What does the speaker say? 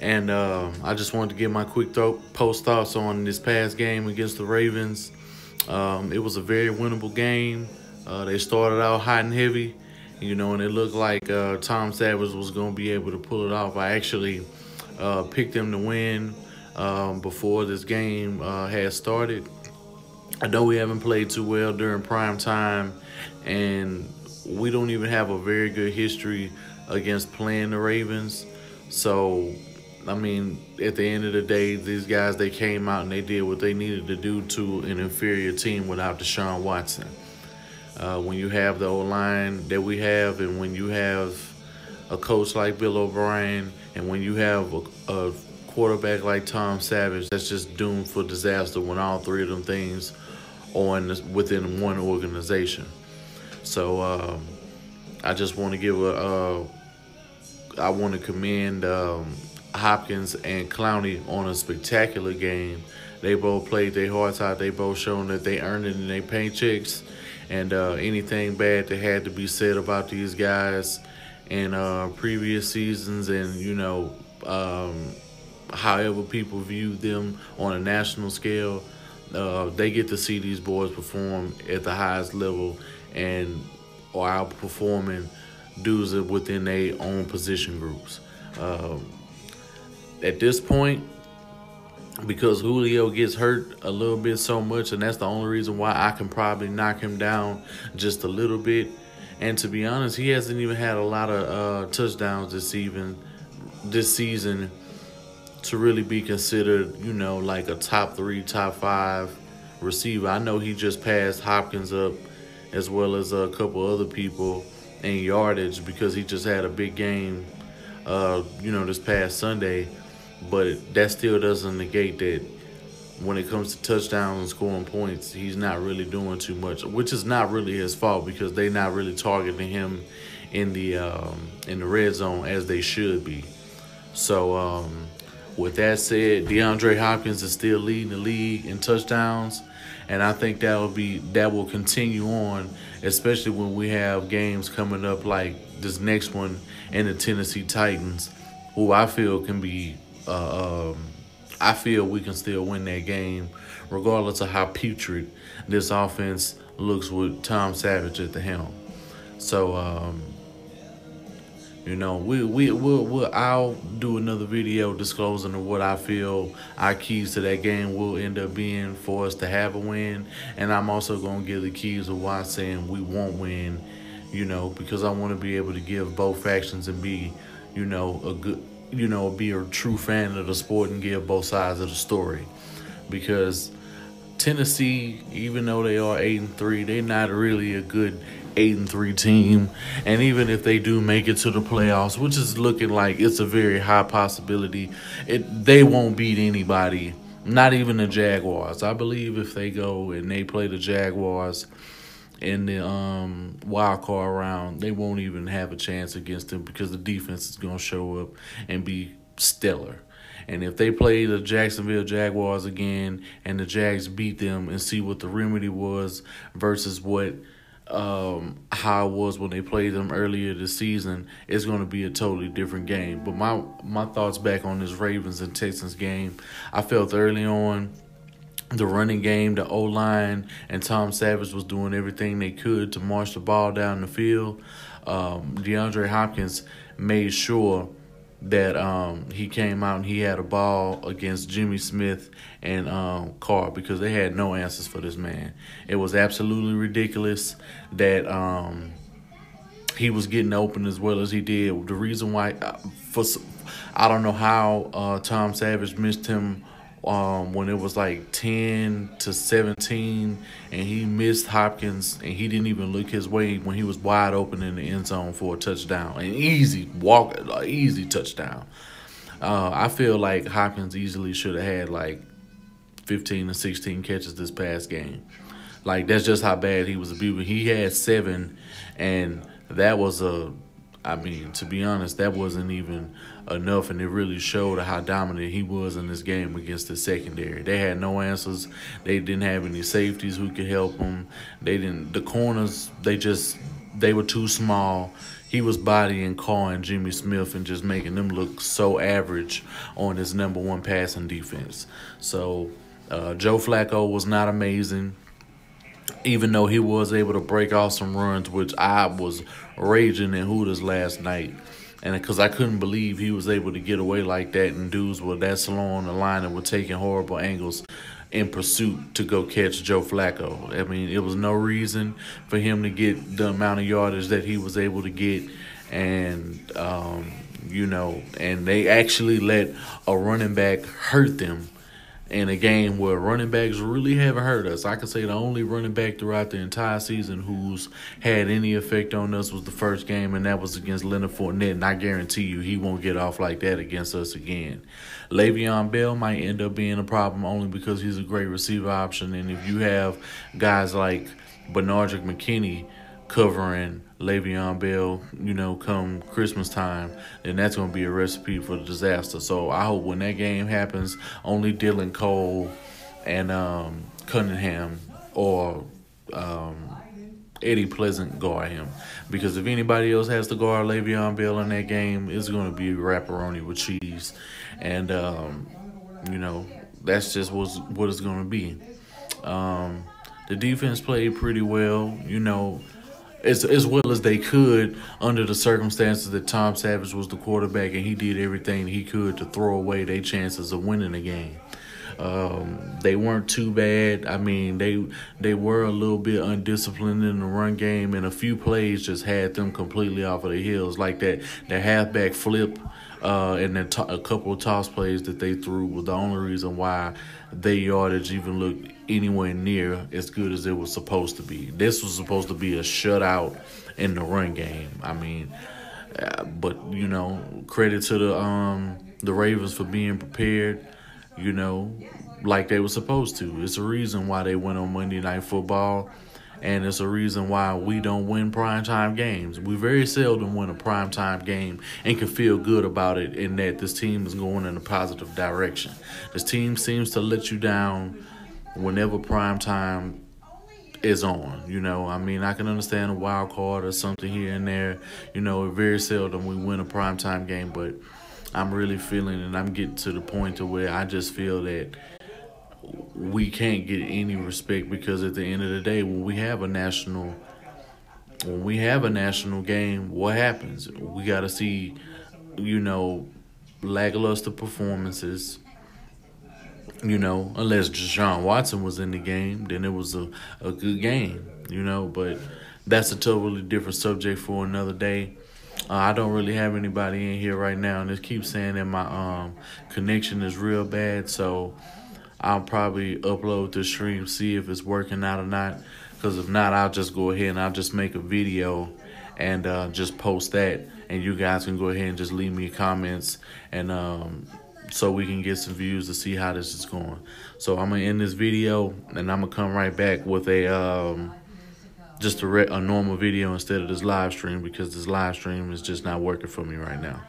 And I just wanted to get my quick post thoughts on this past game against the Ravens. It was a very winnable game. They started out hot and heavy, and it looked like Tom Savage was going to be able to pull it off. I actually picked them to win before this game had started. I know we haven't played too well during prime time, and we don't even have a very good history against playing the Ravens. So, I mean, at the end of the day, these guys, they came out and they did what they needed to do to an inferior team without Deshaun Watson. When you have the O-line that we have, and when you have a coach like Bill O'Brien, and when you have a quarterback like Tom Savage, that's just doomed for disaster when all three of them things are within one organization. So I just want to I want to commend Hopkins and Clowney on a spectacular game. They both played their hearts out. They both shown that they earned it in their paychecks. And anything bad that had to be said about these guys in previous seasons, and however people view them on a national scale, they get to see these boys perform at the highest level and are outperforming dudes within their own position groups. At this point, because Julio gets hurt a little bit so much, and that's the only reason why I can probably knock him down just a little bit. And to be honest, he hasn't even had a lot of touchdowns this season to really be considered, like a top 3, top 5 receiver. I know he just passed Hopkins up, as well as a couple other people, in yardage because he just had a big game, this past Sunday. But that still doesn't negate that when it comes to touchdowns and scoring points, he's not really doing too much, which is not really his fault because they're not really targeting him in the red zone as they should be. So with that said, DeAndre Hopkins is still leading the league in touchdowns, and I think that will continue on, especially when we have games coming up like this next one and the Tennessee Titans, who I feel can be. I feel we can still win that game, regardless of how putrid this offense looks with Tom Savage at the helm. So, I'll do another video disclosing what I feel our keys to that game will end up being for us to have a win, and I'm also gonna give the keys of why I'm saying we won't win. Because I want to be able to give both factions and be, be a true fan of the sport and give both sides of the story. Because Tennessee, even though they are 8-3, they're not really a good 8-3 team. And even if they do make it to the playoffs, which is looking like it's a very high possibility, they won't beat anybody, not even the Jaguars. I believe if they go and they play the Jaguars in the wild card round, they won't even have a chance against them because the defense is going to show up and be stellar. And if they play the Jacksonville Jaguars again and the Jags beat them and see what the remedy was versus what how it was when they played them earlier this season, it's going to be a totally different game. But my thoughts back on this Ravens and Texans game, I felt early on the running game, the O-line, and Tom Savage was doing everything they could to march the ball down the field. DeAndre Hopkins made sure that he came out and he had a ball against Jimmy Smith and Carr because they had no answers for this man. It was absolutely ridiculous that he was getting open as well as he did. The reason why, I don't know how Tom Savage missed him when it was like 10-17 and he missed Hopkins and he didn't even look his way when he was wide open in the end zone for a touchdown, an easy touchdown. I feel like Hopkins easily should have had like 15 to 16 catches this past game. Like, that's just how bad he was abusing. He had 7, and that was to be honest, that wasn't even enough, and it really showed how dominant he was in this game against the secondary. They had no answers. They didn't have any safeties who could help them. The corners, they were too small. he was bodying Carr and Jimmy Smith and just making them look so average on his number one passing defense. So Joe Flacco was not amazing, even though he was able to break off some runs, which I was raging in Hooters last night. And because I couldn't believe he was able to get away like that, and dudes were that slow on the line and were taking horrible angles in pursuit to go catch Joe Flacco. I mean, it was no reason for him to get the amount of yardage that he was able to get. And, and they actually let a running back hurt them in a game where running backs really haven't hurt us. I could say the only running back throughout the entire season who's had any effect on us was the first game, and that was against Leonard Fournette, and I guarantee you he won't get off like that against us again. Le'Veon Bell might end up being a problem only because he's a great receiver option, and if you have guys like Benardrick McKinney covering Le'Veon Bell, come Christmas time, then that's going to be a recipe for disaster. So I hope when that game happens, only Dylan Cole and Cunningham or Eddie Pleasant guard him. Because if anybody else has to guard Le'Veon Bell in that game, it's going to be rapperoni with cheese. And, that's just what it's going to be. The defense played pretty well, as well as they could under the circumstances that Tom Savage was the quarterback and he did everything he could to throw away their chances of winning the game. They weren't too bad. I mean, they were a little bit undisciplined in the run game, and a few plays just had them completely off of their heels, like that halfback flip and then a couple of toss plays that they threw was the only reason why their yardage even looked anywhere near as good as it was supposed to be. This was supposed to be a shutout in the run game. I mean, but credit to the Ravens for being prepared, like they were supposed to. It's a reason why they went on Monday Night Football, and it's a reason why we don't win primetime games. We very seldom win a primetime game and can feel good about it in that this team is going in a positive direction. This team seems to let you down whenever primetime is on. I mean, I can understand a wild card or something here and there. Very seldom we win a primetime game, but I'm really feeling, and I'm getting to the point to where I just feel that we can't get any respect, because at the end of the day, when we have a national game, what happens? We got to see, lackluster performances. Unless Deshaun Watson was in the game, then it was a good game. But that's a totally different subject for another day. I don't really have anybody in here right now, and it keeps saying that my connection is real bad, so I'll probably upload the stream, see if it's working out or not. Because if not, I'll just go ahead and I'll just make a video and just post that. And you guys can go ahead and just leave me comments, and so we can get some views to see how this is going. So I'm going to end this video, and I'm going to come right back with a just a normal video instead of this live stream, because this live stream is just not working for me right now.